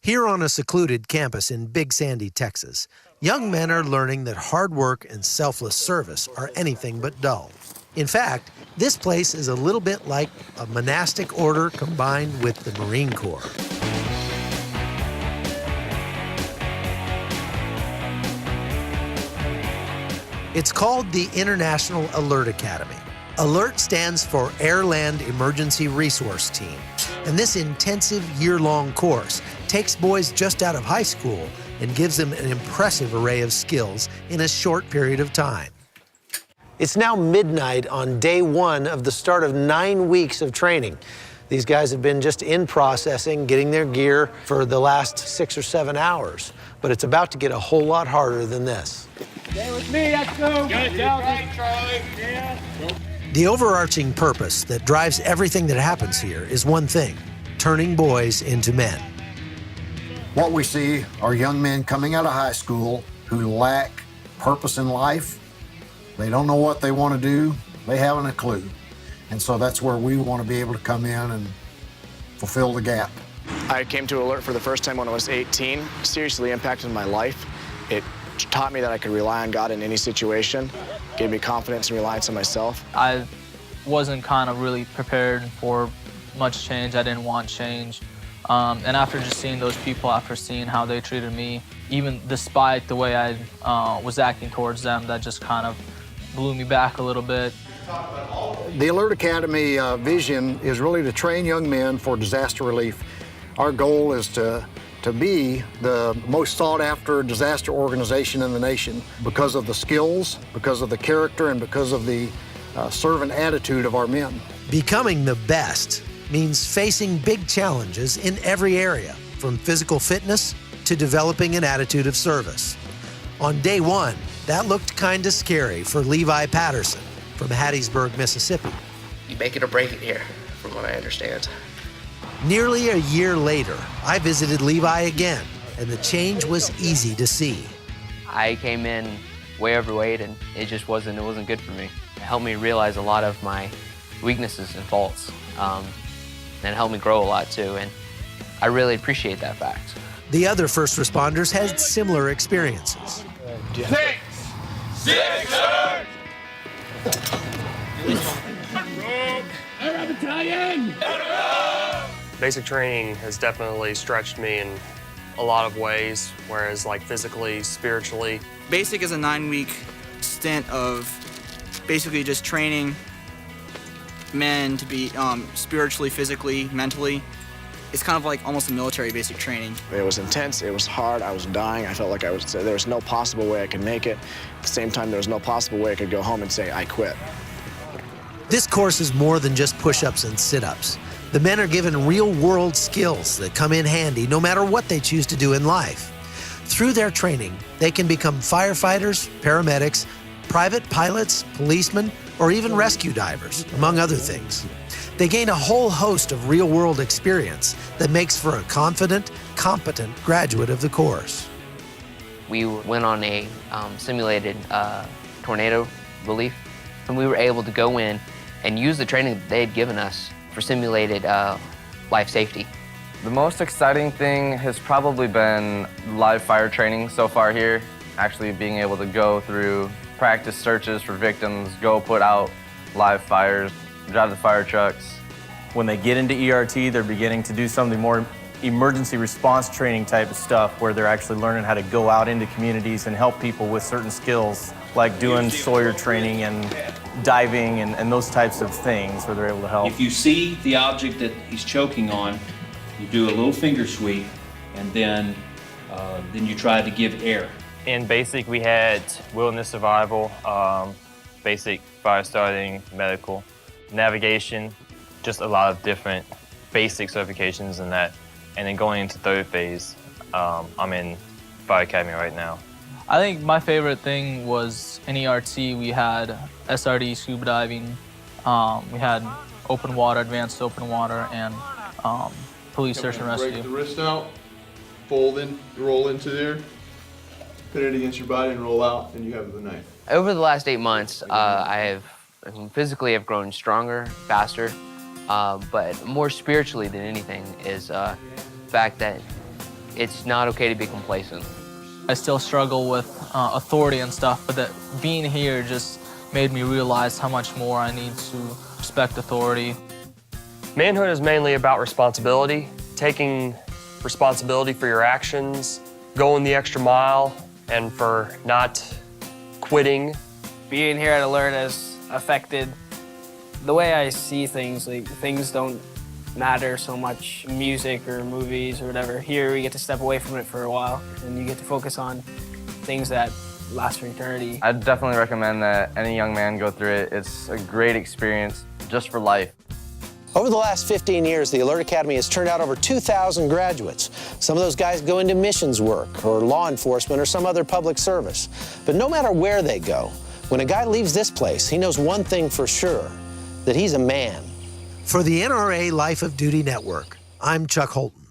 Here on a secluded campus in Big Sandy, Texas, young men are learning that hard work and selfless service are anything but dull. In fact, this place is a little bit like a monastic order combined with the Marine Corps. It's called the International Alert Academy. ALERT stands for Air-Land Emergency Resource Team, and this intensive year-long course takes boys just out of high school and gives them an impressive array of skills in a short period of time. It's now midnight on day one of the start of 9 weeks of training. These guys have been just in processing, getting their gear for the last 6 or 7 hours, but it's about to get a whole lot harder than this. Stay with me, let's go. Good, right, Charlie. Yeah. The overarching purpose that drives everything that happens here is one thing: turning boys into men. What we see are young men coming out of high school who lack purpose in life. They don't know what they want to do. They haven't a clue. And so that's where we want to be able to come in and fulfill the gap. I came to ALERT for the first time when I was 18. Seriously impacted my life. It taught me that I could rely on God in any situation, gave me confidence and reliance on myself. I wasn't kind of really prepared for much change. I didn't want change. And after just seeing those people, after seeing how they treated me, even despite the way I was acting towards them, that just kind of blew me back a little bit. The ALERT Academy vision is really to train young men for disaster relief. Our goal is to be the most sought-after disaster organization in the nation because of the skills, because of the character, and because of the servant attitude of our men. Becoming the best means facing big challenges in every area, from physical fitness to developing an attitude of service. On day one, that looked kind of scary for Levi Patterson from Hattiesburg, Mississippi. You make it or break it here, from what I understand. Nearly a year later, I visited Levi again, and the change was easy to see. I came in way overweight, and it wasn't good for me. It helped me realize a lot of my weaknesses and faults, and it helped me grow a lot too, and I really appreciate that fact. The other first responders had similar experiences. 6, 6, sir! Battalion! Basic training has definitely stretched me in a lot of ways, whereas like physically, spiritually. Basic is a 9-week stint of basically just training men to be spiritually, physically, mentally. It's kind of like almost a military basic training. It was intense, it was hard, I was dying. I felt like there was no possible way I could make it. At the same time, there was no possible way I could go home and say, I quit. This course is more than just push-ups and sit-ups. The men are given real-world skills that come in handy no matter what they choose to do in life. Through their training, they can become firefighters, paramedics, private pilots, policemen, or even rescue divers, among other things. They gain a whole host of real-world experience that makes for a confident, competent graduate of the course. We went on a simulated tornado relief, and we were able to go in and use the training that they had given us for simulated life safety. The most exciting thing has probably been live fire training so far here, actually being able to go through practice searches for victims, go put out live fires, drive the fire trucks. When they get into ERT, they're beginning to do some of the more emergency response training type of stuff where they're actually learning how to go out into communities and help people with certain skills, like doing Sawyer training and diving and those types of things where they're able to help. If you see the object that he's choking on, you do a little finger sweep, and then you try to give air. In basic, we had wilderness survival, basic fire starting, medical, navigation, just a lot of different basic certifications in that. And then going into third phase, I'm in Fire Academy right now. I think my favorite thing was in ERT, we had SRD scuba diving, we had open water, advanced open water, and police search and rescue. Break the wrist out, fold in, roll into there, pin it against your body and roll out, and you have the knife. Over the last 8 months, physically I've grown stronger, faster, but more spiritually than anything is the fact that it's not okay to be complacent. I still struggle with authority and stuff, but that being here just made me realize how much more I need to respect authority. Manhood is mainly about responsibility, taking responsibility for your actions, going the extra mile, and for not quitting. Being here at Alert has affected the way I see things. Like, things don't matter so much, music or movies or whatever. Here we get to step away from it for a while, and you get to focus on things that last for eternity. I'd definitely recommend that any young man go through it. It's a great experience just for life. Over the last 15 years, the Alert Academy has turned out over 2,000 graduates. Some of those guys go into missions work or law enforcement or some other public service. But no matter where they go, when a guy leaves this place, he knows one thing for sure, that he's a man. For the NRA Life of Duty Network, I'm Chuck Holton.